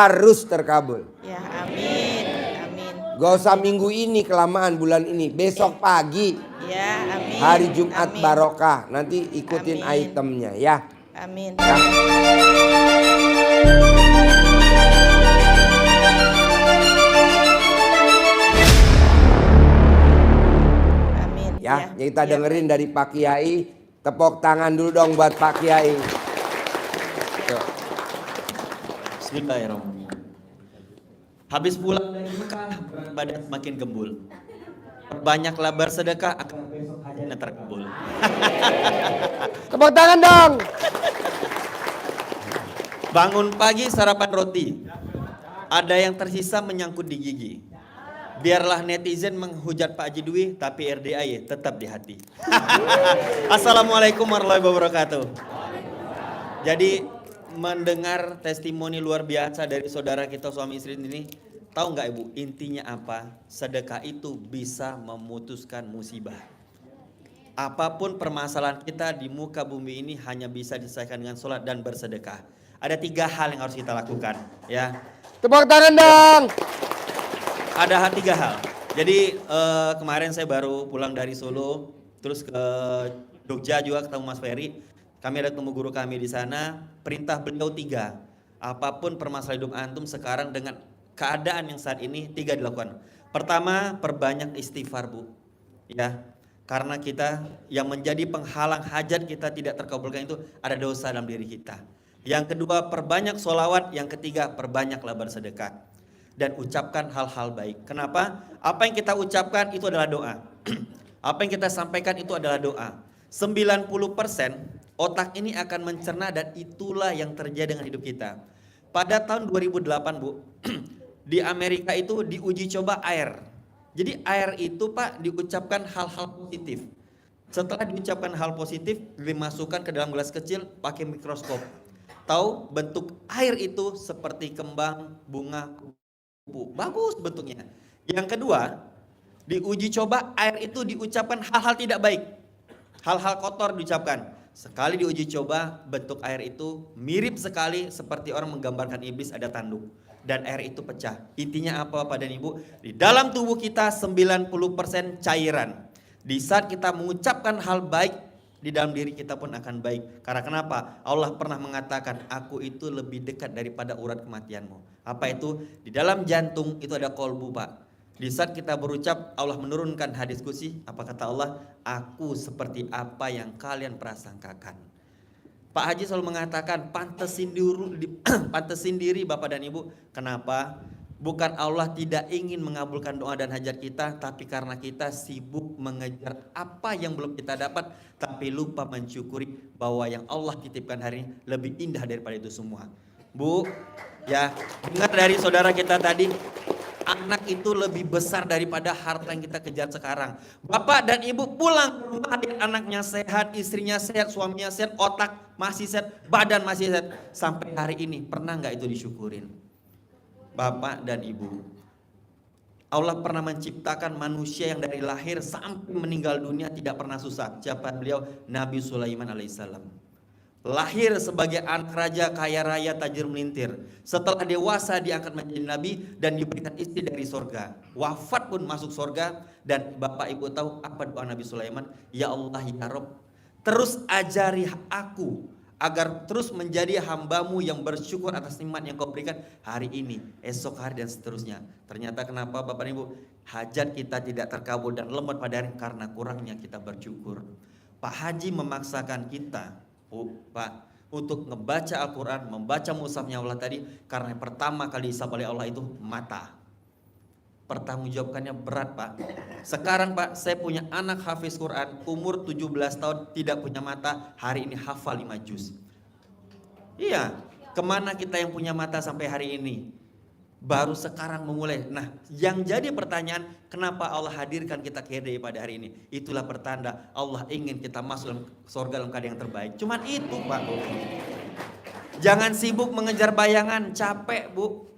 harus terkabul. Ya, amin. Amin. Gak usah minggu ini kelamaan, bulan ini. Besok pagi. Ya, amin. Hari Jumat amin. barokah. Nanti ikutin Amin. itemnya ya. Amin. Ya. Amin. Ya, kita dengerin dari Pak Kiai. Tepuk tangan dulu dong buat Pak Kiai. Tuh. Bismillahirrahmanirrahim. Habis pulang dari Mekah, badan semakin gembul. Banyaklah bersedekah akan besok hajatnya terkabul. Tepuk tangan dong. Bangun pagi sarapan roti. Ada yang tersisa menyangkut di gigi. Biarlah netizen menghujat Pak Haji Dwi, tapi RDAY tetap di hati. Assalamualaikum warahmatullahi wabarakatuh. Jadi mendengar testimoni luar biasa dari saudara kita suami istri ini, tahu nggak Ibu intinya apa? Sedekah itu bisa memutuskan musibah. Apapun permasalahan kita di muka bumi ini hanya bisa diselesaikan dengan sholat dan bersedekah. Ada 3 hal yang harus kita lakukan, ya. Tepuk tangan dong. Ada 3 hal. Jadi kemarin saya baru pulang dari Solo, terus ke Jogja juga ketemu Mas Ferry. Kami ada ketemu guru kami di sana. Perintah beliau 3. Apapun permasalahan hidup antum sekarang dengan keadaan yang saat ini 3 dilakukan. Pertama, perbanyak istighfar, Bu. Ya, karena kita yang menjadi penghalang hajat kita tidak terkabulkan itu ada dosa dalam diri kita. Yang kedua, perbanyak sholawat. Yang ketiga, perbanyaklah bersedekah. Dan ucapkan hal-hal baik. Kenapa? Apa yang kita ucapkan itu adalah doa. Apa yang kita sampaikan itu adalah doa. 90% otak ini akan mencerna dan itulah yang terjadi dengan hidup kita. Pada tahun 2008 Bu, di Amerika itu diuji coba air. Jadi air itu Pak diucapkan hal-hal positif. Setelah diucapkan hal positif, dimasukkan ke dalam gelas kecil pakai mikroskop. Tahu bentuk air itu seperti kembang, bunga, kupu. Bagus bentuknya. Yang kedua, diuji coba air itu diucapkan hal-hal tidak baik. Hal-hal kotor diucapkan. Sekali diuji coba bentuk air itu mirip sekali seperti orang menggambarkan iblis ada tanduk. Dan air itu pecah. Intinya apa Bapak dan Ibu? Di dalam tubuh kita 90% cairan. Di saat kita mengucapkan hal baik, di dalam diri kita pun akan baik. Karena kenapa? Allah pernah mengatakan, aku itu lebih dekat daripada urat kematianmu. Apa itu? Di dalam jantung itu ada kolbu Pak. Di saat kita berucap, Allah menurunkan hadis qudsi. Apa kata Allah? Aku seperti apa yang kalian prasangkakan. Pak Haji selalu mengatakan, pantesin diri Bapak dan Ibu. Kenapa? Bukan Allah tidak ingin mengabulkan doa dan hajat kita, tapi karena kita sibuk mengejar apa yang belum kita dapat, tapi lupa mensyukuri bahwa yang Allah titipkan hari ini lebih indah daripada itu semua. Bu, ya dengar dari saudara kita tadi, anak itu lebih besar daripada harta yang kita kejar sekarang. Bapak dan Ibu pulang ke rumah, lihat anaknya sehat, istrinya sehat, suaminya sehat, otak masih sehat, badan masih sehat. Sampai hari ini pernah nggak itu disyukurin? Bapak dan Ibu, Allah pernah menciptakan manusia yang dari lahir sampai meninggal dunia tidak pernah susah. Siapa beliau? Nabi Sulaiman alaihissalam. Lahir sebagai anak raja kaya raya tajir melintir. Setelah dewasa diangkat menjadi nabi dan diberikan istri dari sorga. Wafat pun masuk sorga. Dan Bapak Ibu tahu apa doa Nabi Sulaiman? Ya Allah ya Rabb, terus ajari aku agar terus menjadi hambamu yang bersyukur atas nikmat yang kau berikan hari ini, esok hari dan seterusnya. Ternyata kenapa Bapak Ibu? Hajat kita tidak terkabul dan lemot pada hari karena kurangnya kita bersyukur. Pak Haji memaksakan kita, Pak, untuk membaca Al-Quran, membaca mushafnya Allah tadi, karena pertama kali disab oleh Allah itu mata. Pertanggungjawabannya berat Pak. Sekarang Pak, saya punya anak hafiz Quran, umur 17 tahun, tidak punya mata, hari ini hafal 5 juz. Iya, kemana kita yang punya mata sampai hari ini? Baru sekarang memulai. Nah, yang jadi pertanyaan, kenapa Allah hadirkan kita ke HDI pada hari ini? Itulah pertanda Allah ingin kita masuk dalam surga dalam keadaan yang terbaik. Cuman itu Pak. Jangan sibuk mengejar bayangan, capek Bu.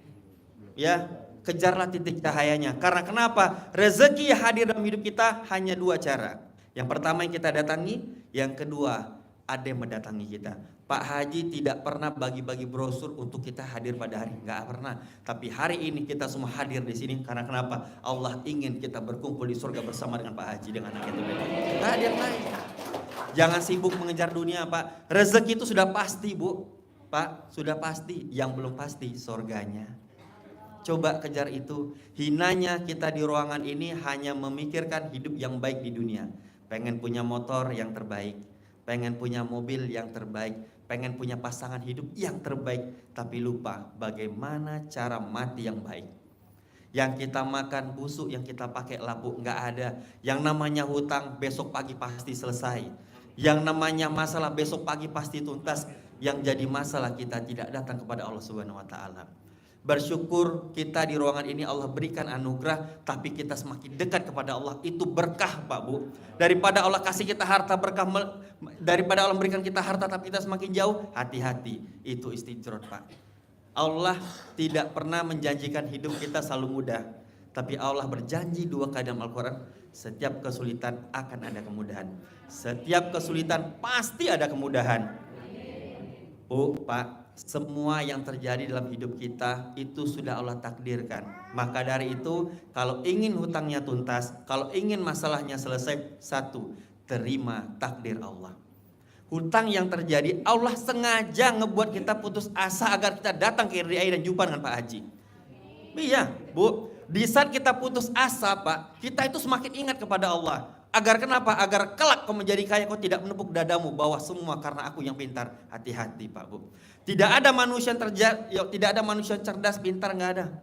Ya. Kejarlah titik cahayanya. Karena kenapa? Rezeki hadir dalam hidup kita hanya 2 cara. Yang pertama yang kita datangi, yang kedua ada yang mendatangi kita. Pak Haji tidak pernah bagi-bagi brosur untuk kita hadir pada hari, nggak pernah. Tapi hari ini kita semua hadir di sini karena kenapa? Allah ingin kita berkumpul di surga bersama dengan Pak Haji, dengan anak itu. Nggak ada yang lain. Jangan sibuk mengejar dunia, Pak. Rezeki itu sudah pasti, Bu. Pak, sudah pasti. Yang belum pasti surganya. Coba kejar itu. Hinanya kita di ruangan ini hanya memikirkan hidup yang baik di dunia. Pengen punya motor yang terbaik, pengen punya mobil yang terbaik, pengen punya pasangan hidup yang terbaik, tapi lupa bagaimana cara mati yang baik. Yang kita makan busuk, yang kita pakai lapuk, nggak ada. Yang namanya hutang besok pagi pasti selesai. Yang namanya masalah besok pagi pasti tuntas. Yang jadi masalah kita tidak datang kepada Allah Subhanahu wa taala. Bersyukur kita di ruangan ini Allah berikan anugerah, tapi kita semakin dekat kepada Allah, itu berkah, Pak Bu. Daripada Allah kasih kita harta berkah, daripada Allah memberikan kita harta tapi kita semakin jauh, hati-hati, itu istidrot, Pak. Allah tidak pernah menjanjikan hidup kita selalu mudah, tapi Allah berjanji 2 kali dalam Al-Quran, setiap kesulitan akan ada kemudahan. Setiap kesulitan pasti ada kemudahan. Bu, Pak, semua yang terjadi dalam hidup kita itu sudah Allah takdirkan. Maka dari itu, kalau ingin hutangnya tuntas, kalau ingin masalahnya selesai, satu, terima takdir Allah. Hutang yang terjadi, Allah sengaja ngebuat kita putus asa agar kita datang ke RDI dan jumpa dengan Pak Haji. Iya, Bu. Di saat kita putus asa, Pak, kita itu semakin ingat kepada Allah. Agar kenapa? Agar kelak kau menjadi kaya, kau tidak menepuk dadamu bahwa semua karena aku yang pintar. Hati-hati, Pak Bu. Tidak ada manusia tidak ada manusia cerdas, pintar, nggak ada.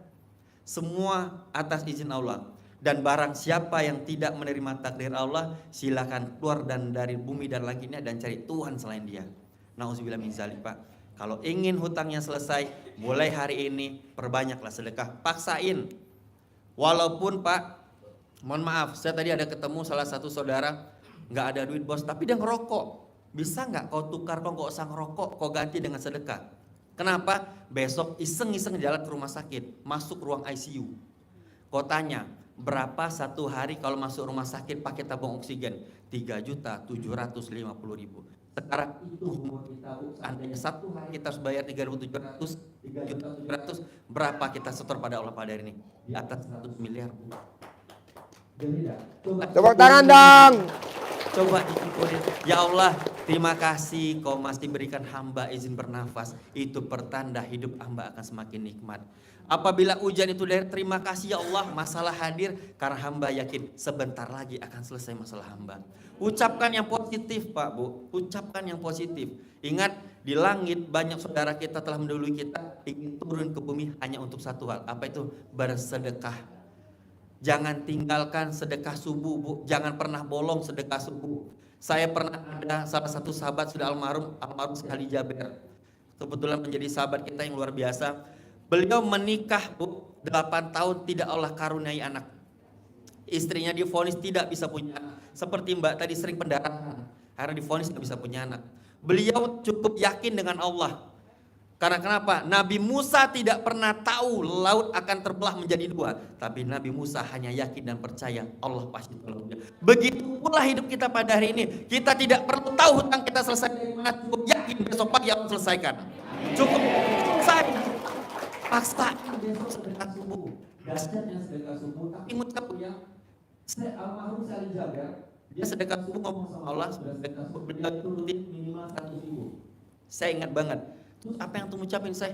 Semua atas izin Allah. Dan barang siapa yang tidak menerima takdir Allah, silakan keluar dari bumi dan langitnya dan cari Tuhan selain Dia. Nauzubillah min dzalik, Pak. Kalau ingin hutangnya selesai, mulai hari ini perbanyaklah sedekah, paksain. Walaupun, Pak, mohon maaf, saya tadi ada ketemu salah satu saudara, nggak ada duit bos, tapi dia ngerokok. Bisa nggak kau tukar, kau nggak usah ngerokok, kau ganti dengan sedekah. Kenapa? Besok iseng-iseng jalan ke rumah sakit, masuk ruang ICU. Kau tanya, berapa satu hari kalau masuk rumah sakit pakai tabung oksigen? 3.750.000. Sekarang itu semua kita, seandainya satu hari kita harus bayar 3.700, 3.700, berapa kita setor pada Allah pada hari ini? Di atas 100 miliar. Tepuk tangan dong. Coba disyukuri. Ya Allah, terima kasih kau masih berikan hamba izin bernafas. Itu pertanda hidup hamba akan semakin nikmat. Apabila ujian itu dari terima kasih ya Allah, masalah hadir karena hamba yakin sebentar lagi akan selesai masalah hamba. Ucapkan yang positif, Pak Bu. Ucapkan yang positif. Ingat, di langit banyak saudara kita telah mendahului kita ingin turun ke bumi hanya untuk satu hal. Apa itu? Bersedekah. Jangan tinggalkan sedekah subuh, Bu. Jangan pernah bolong sedekah subuh. Saya pernah ada salah satu sahabat sudah almarhum sekali Jaber. Kebetulan menjadi sahabat kita yang luar biasa. Beliau menikah, Bu, 8 tahun tidak Allah karuniai anak. Istrinya divonis tidak bisa punya anak. Seperti Mbak tadi sering pendarahan, karena divonis tidak bisa punya anak. Beliau cukup yakin dengan Allah. Karena kenapa? Nabi Musa tidak pernah tahu laut akan terbelah menjadi 2. Tapi Nabi Musa hanya yakin dan percaya Allah pasti tolong dia. Begitu pula hidup kita pada hari ini. Kita tidak perlu tahu hutang kita selesai dari mana. Cukup yakin besok pagi Allah selesaikan. Cukup selesai. Paksain besok sedekah subuh. Dasarnya sedekah subuh. Tapi ngucap punya almarhum Salih Jaber. Dia sedekah subuh ngomong sama Allah. Sedekah subuh beliau itu rutin minimal 100.000. Saya ingat banget. Terus apa yang tuh ngucapin saya?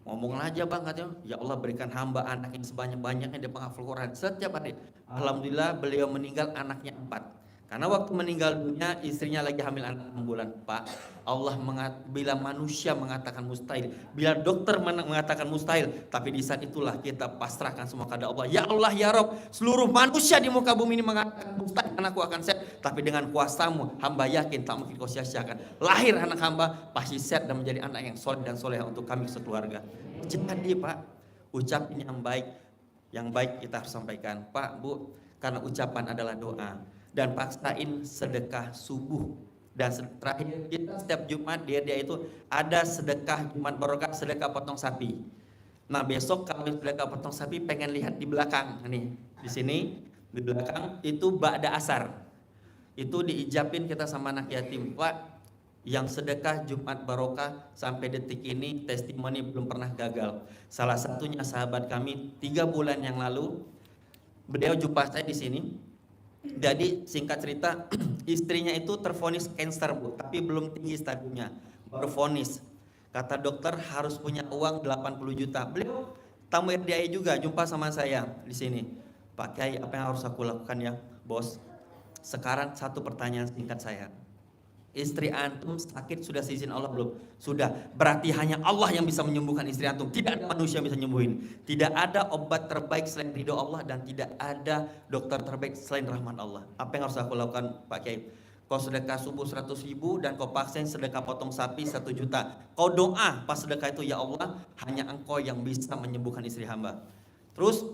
Ngomong aja Bang katanya, ya Allah berikan hamba anak yang sebanyak-banyaknya dia penghafal Quran setiap hari. Alhamdulillah beliau meninggal anaknya 4. Karena waktu meninggal dunia istrinya lagi hamil anak 6 bulan. Pak, Allah bila manusia mengatakan mustahil, bila dokter mengatakan mustahil, tapi di saat itulah kita pasrahkan semua kepada Allah. Ya Allah ya Rob, seluruh manusia di muka bumi ini mengatakan mustahil anakku akan sehat, tapi dengan kuasamu hamba yakin tak mungkin kau sia-siakan. Lahir anak hamba pasti sehat dan menjadi anak yang soleh dan soleha untuk kami sekeluarga. Jadi Pak, ucapin yang baik kita harus sampaikan. Pak, Bu, karena ucapan adalah doa. Dan paksain sedekah subuh. Dan terakhir kita setiap Jumat dia itu ada sedekah Jumat barokah, sedekah potong sapi. Nah besok kalau sedekah potong sapi pengen lihat di belakang nih, di sini di belakang itu ba'da asar. Itu diijabin kita sama anak yatim. Pak, yang sedekah Jumat Barokah sampai detik ini testimoni belum pernah gagal. Salah satunya sahabat kami 3 bulan yang lalu, beliau jumpa saya di sini. Jadi singkat cerita, istrinya itu tervonis kanker Bu, tapi belum tinggi stadiumnya, baru vonis. Kata dokter harus punya uang 80 juta. Beliau tamu RDI juga jumpa sama saya di sini. Pak Kiai, apa yang harus aku lakukan ya, Bos? Sekarang satu pertanyaan singkat saya. Istri antum sakit sudah seizin Allah belum? Sudah. Berarti hanya Allah yang bisa menyembuhkan istri antum. Tidak ada manusia yang bisa menyembuhin. Tidak ada obat terbaik selain ridho Allah dan tidak ada dokter terbaik selain rahmat Allah. Apa yang harus aku lakukan, Pak Kiai? Kau sedekah subuh 100 ribu dan kau paksain sedekah potong sapi 1 juta. Kau doa pas sedekah itu, ya Allah, hanya Engkau yang bisa menyembuhkan istri hamba. Terus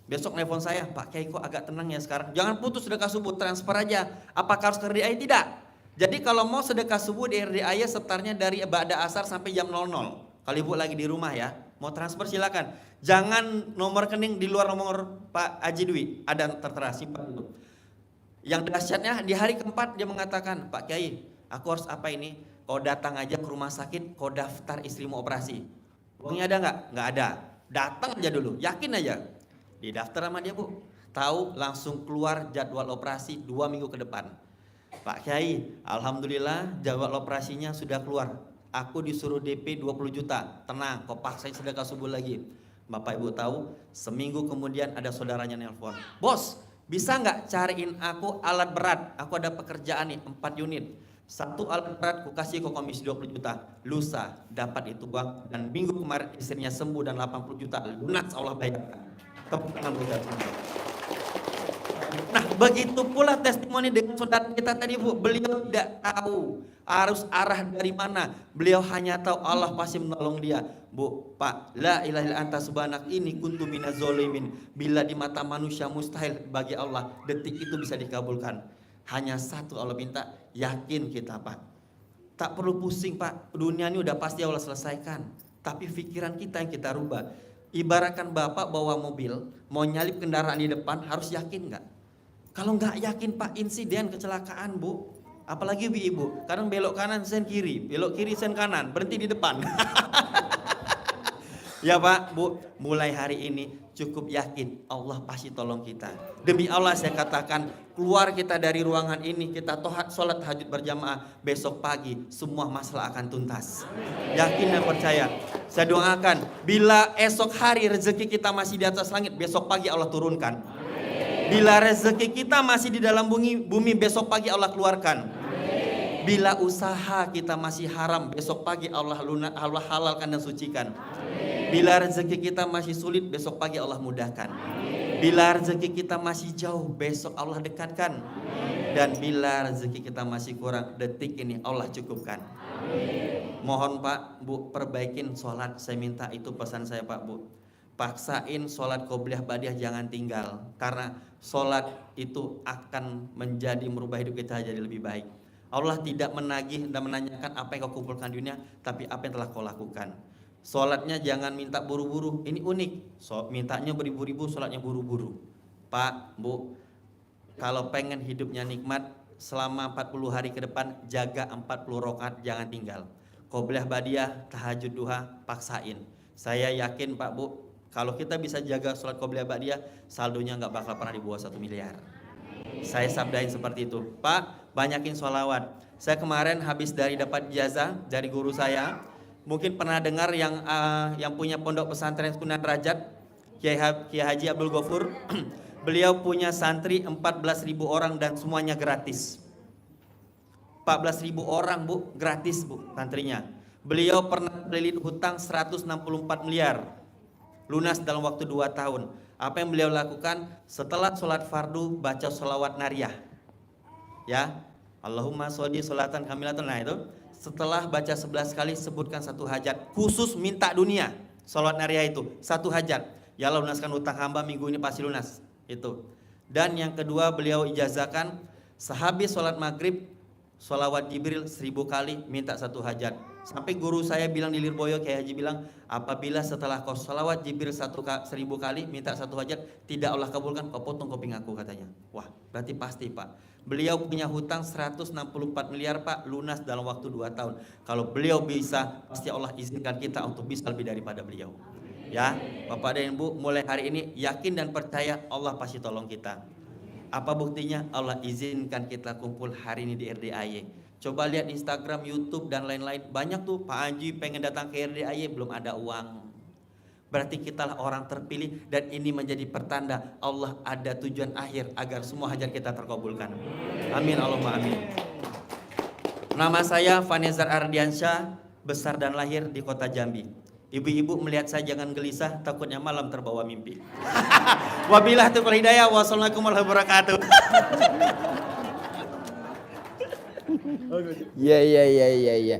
besok nelfon saya, Pak Kiai kok agak tenang ya sekarang. Jangan putus sedekah subuh, transfer aja. Apakah harus ke RDI? Tidak. Jadi kalau mau sedekah subuh di RDI setarnya dari ba'da asar sampai jam 00. Kalau ibu lagi di rumah ya, mau transfer silakan. Jangan nomor rekening di luar nomor Pak Haji Dwi, ada tertera, simpan dulu. Yang dahsyatnya di hari keempat dia mengatakan, Pak Kiai, aku harus apa ini? Kau datang aja ke rumah sakit, kau daftar istrimu operasi. Uangnya ada nggak? Nggak ada. Datang aja dulu, yakin aja. Didaftar sama dia Bu. Tahu langsung keluar jadwal operasi 2 minggu ke depan. Pak Kiai, alhamdulillah jadwal operasinya sudah keluar. Aku disuruh DP 20 juta. Tenang, kau paksain sedekah subuh lagi. Bapak Ibu tahu, seminggu kemudian ada saudaranya nelpon. Bos, bisa nggak cariin aku alat berat? Aku ada pekerjaan nih, 4 unit. 1 alat berat ku kasih ke komisi 20 juta. Lusa dapat itu uang. Dan minggu kemarin istrinya sembuh dan 80 juta. Lunas Allah bayarkan. Tepuk tangan buat semua. Nah, begitu pula testimoni dengan saudara kita tadi Bu. Beliau tidak tahu harus arah dari mana. Beliau hanya tahu Allah pasti menolong dia. Bu, Pak, la ilaha illa anta subhanak ini kuntu minaz zalimin. Bila di mata manusia mustahil, bagi Allah detik itu bisa dikabulkan. Hanya satu Allah minta, yakin kita Pak. Tak perlu pusing Pak, dunia ini udah pasti Allah selesaikan. Tapi pikiran kita yang kita rubah. Ibaratkan Bapak bawa mobil, mau nyalip kendaraan di depan, harus yakin nggak? Kalau nggak yakin Pak, insiden kecelakaan Bu. Apalagi ibu, kadang belok kanan sen kiri, belok kiri sen kanan, berhenti di depan. Ya Pak, Bu, mulai hari ini cukup yakin Allah pasti tolong kita. Demi Allah saya katakan, keluar kita dari ruangan ini, kita sholat tahajud berjamaah, besok pagi semua masalah akan tuntas. Yakin dan percaya. Saya doakan, bila esok hari rezeki kita masih di atas langit, besok pagi Allah turunkan. Bila rezeki kita masih di dalam bumi, besok pagi Allah keluarkan. Bila usaha kita masih haram, besok pagi Allah halalkan dan sucikan. Bila rezeki kita masih sulit, besok pagi Allah mudahkan. Bila rezeki kita masih jauh, besok Allah dekatkan. Dan bila rezeki kita masih kurang, detik ini Allah cukupkan. Mohon Pak, Bu, perbaikin sholat. Saya minta itu pesan saya Pak, Bu. Paksain sholat qobliyah badiah, jangan tinggal. Karena sholat itu akan menjadi merubah hidup kita jadi lebih baik. Allah tidak menagih dan menanyakan apa yang kau kumpulkan di dunia, tapi apa yang telah kau lakukan. Sholatnya jangan minta buru-buru. Ini unik, mintanya beribu-ribu, sholatnya buru-buru. Pak, Bu, kalau pengen hidupnya nikmat, selama 40 hari ke depan, jaga 40 rakaat, jangan tinggal. Qobliyah badiah, tahajud duha, paksain. Saya yakin Pak, Bu, kalau kita bisa jaga sholat qobliyah badiah, saldonya nggak bakal pernah di bawah 1 miliar. Saya sabdain seperti itu. Pak, banyakin sholawat. Saya kemarin habis dari dapat ijazah dari guru saya. Mungkin pernah dengar yang punya pondok pesantren Sunan Derajat, Kiai Haji Abdul Ghafur. Beliau punya santri 14.000 orang dan semuanya gratis. 14.000 orang Bu, gratis Bu santrinya. Beliau pernah melilit hutang 164 miliar. Lunas dalam waktu 2 tahun. Apa yang beliau lakukan? Setelah sholat fardu baca sholawat nariyah. Ya, Allahumma sholli sholatan kamilatan. Nah itu, setelah baca 11 kali sebutkan 1 hajat. Khusus minta dunia. Sholawat nariyah itu 1 hajat. Ya Allah, lunaskan hutang hamba, minggu ini pasti lunas. Itu. Dan yang kedua beliau ijazahkan sehabis sholat maghrib Sholawat Jibril 1000 kali, minta 1 hajat. Sampai guru saya bilang di Lirboyo, Kiai Haji bilang, apabila setelah kau sholawat Jibril 1000 kali, minta 1 hajat, tidak Allah kabulkan, kau potong kuping aku katanya. Wah, berarti pasti Pak. Beliau punya hutang 164 miliar Pak, lunas dalam waktu 2 tahun. Kalau beliau bisa, pasti Allah izinkan kita untuk bisa lebih daripada beliau. Ya, Bapak dan Ibu, mulai hari ini yakin dan percaya Allah pasti tolong kita. Apa buktinya? Allah izinkan kita kumpul hari ini di RDAY. Coba lihat Instagram, YouTube dan lain-lain. Banyak tuh Pak Haji pengen datang ke RDAY belum ada uang. Berarti kitalah orang terpilih dan ini menjadi pertanda Allah ada tujuan akhir agar semua hajat kita terkabulkan. Amin Allahumma amin. Nama saya Vanezar Ardiansyah, besar dan lahir di kota Jambi. Ibu-ibu melihat saya jangan gelisah, takutnya malam terbawa mimpi. Wabillahi taufiq wal hidayah. Wassalamualaikum warahmatullahi wabarakatuh. Iya.